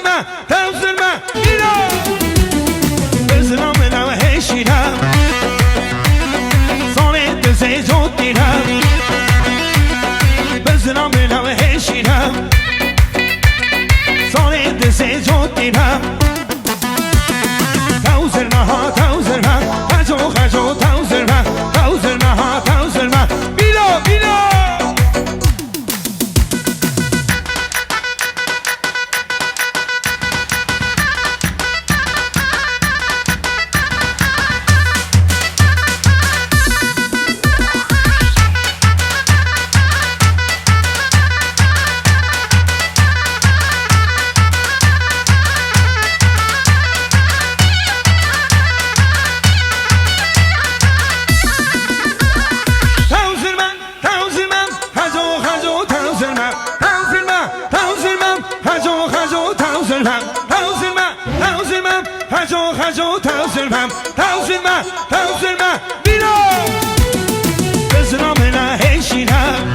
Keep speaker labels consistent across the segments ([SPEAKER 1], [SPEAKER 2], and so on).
[SPEAKER 1] تاوزرما تاوزرما بیرا بزنم منو هشیرم سانه دزه جود دیرم بزنم منو هشیرم سانه دزه جود دیرم تاوزرما ها تاوزرما خجو خجو تاوزرما تاوزرما ها تاوزرما بیرا بیرا تاوزرما بیرا بزنم منو هشیرم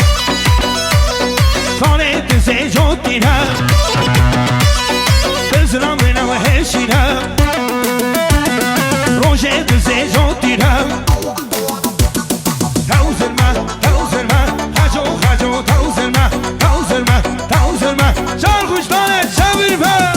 [SPEAKER 1] سانه دزه جود دیرم بزنم منو هشیرم روژه دزه جود دیرم تاوزرما تاوزرما خجو خجو تاوزرما تاوزرما تاوزرما چار خوشتانه شبیر پر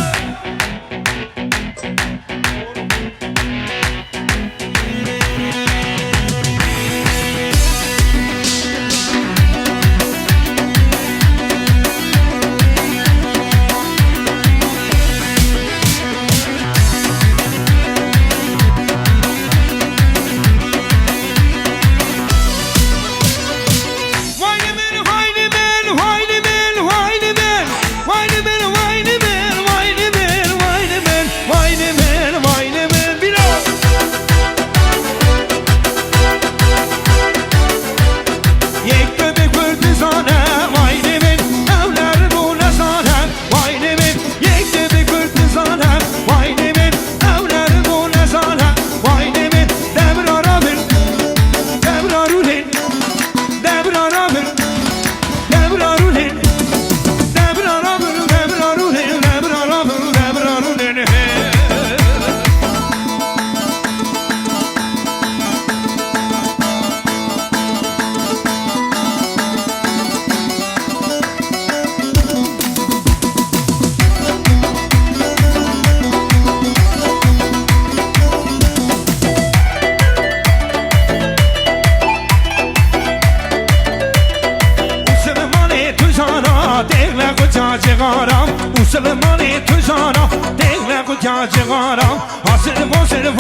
[SPEAKER 1] مسلمانی تو جانا دل کجا جگارم حاصل فاصل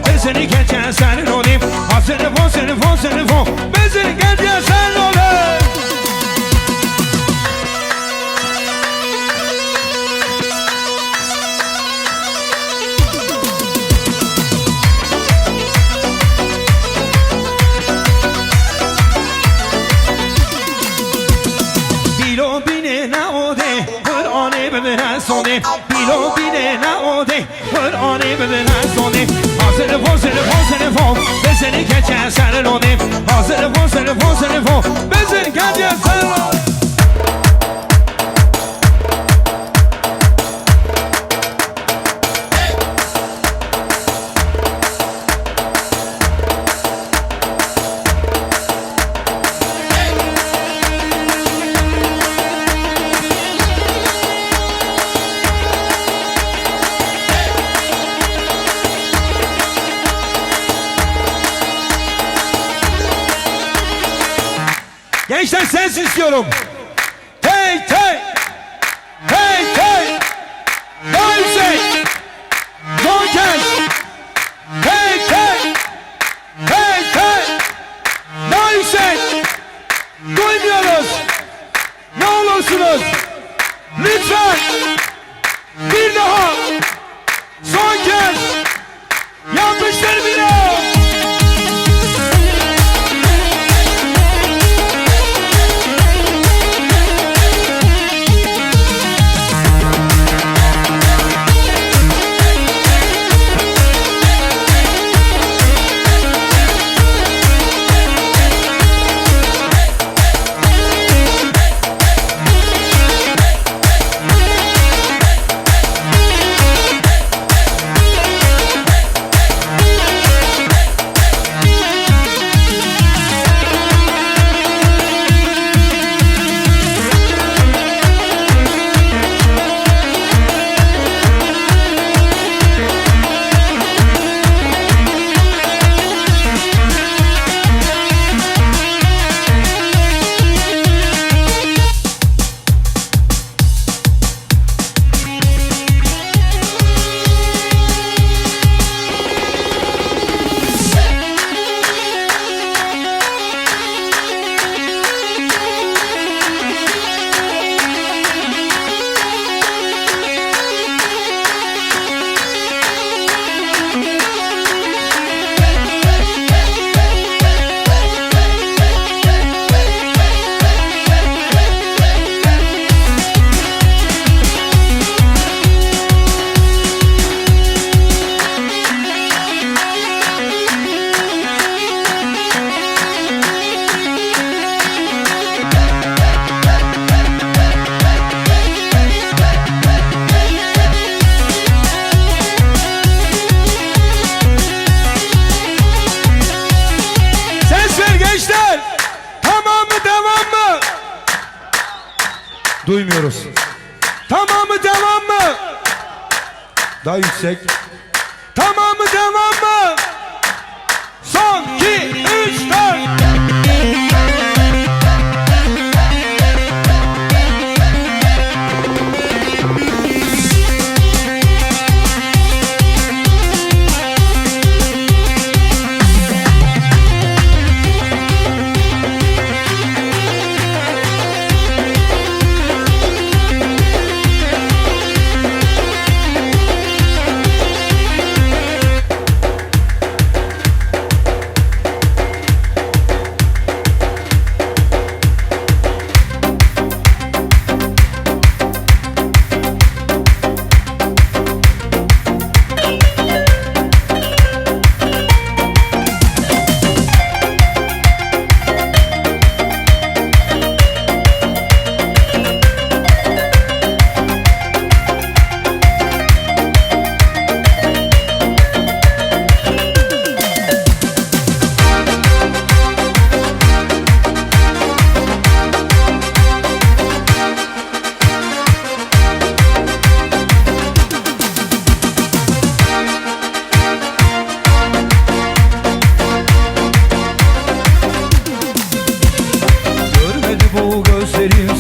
[SPEAKER 1] بزنی که چه سر رونیم حاصل فاصل بزنی که چه سر رونیم بیلو بینه نعوده قرآنه ببرسونه بیلو بینه نعوده قرآنه ببرسونه حاصل فاصل بزنی که چه سر رونیم حاصل فاصل بزنی که چه سر رونیم Gençler ses istiyorum. Hey hey. Hey hey. Daha yüksek. Son kez. Hey hey. Hey hey. Daha yüksek. Duymuyoruz. Ne olursunuz. Lütfen. Bir daha. Son kez. Yapıştır bile. Duymuyoruz. Tamam mı, devam mı? Daha yüksek. Tamam mı, devam mı? Son 2, 3, 4.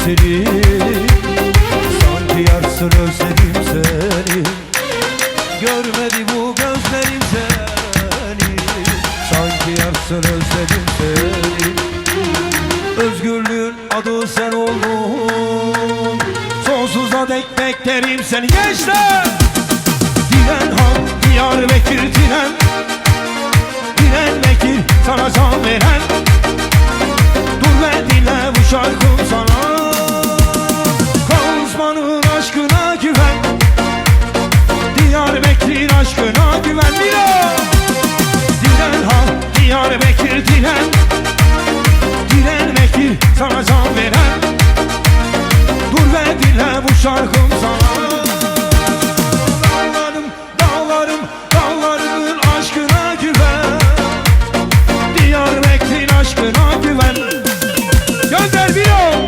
[SPEAKER 1] Seni sanki yarsın özledim seni. Görmedi bu gözlerim seni, sanki yarsın özledim seni. Özgürlüğün adı sen oldun, sonsuza dek beklerim seni. Gençler, Diren Han, Diyarbakır Diren, Diren Bekir sana can veren. Dur ve dinle bu şarkım sana. Osman'ın aşkına güven, Diyarbakır aşkına güven. Diren Han, Diyarbakır Diren, Diren Bekir sana can veren. Dur ve dinle bu şarkım sana. Dağlarım, dağlarım, dağlarımın aşkına güven, Diyarbakır aşkına güven. Gönder bir o.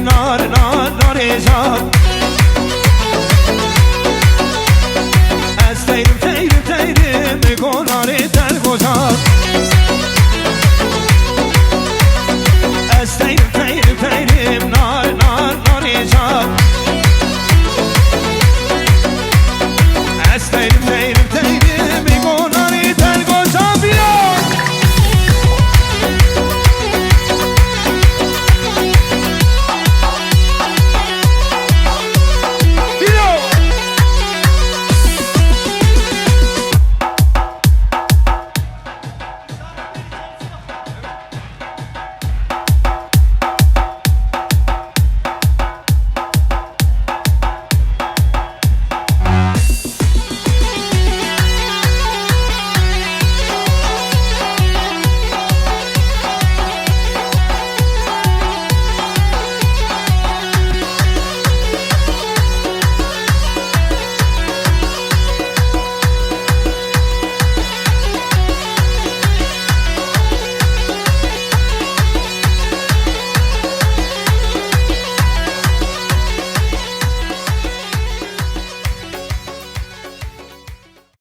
[SPEAKER 1] Nar nar nar nar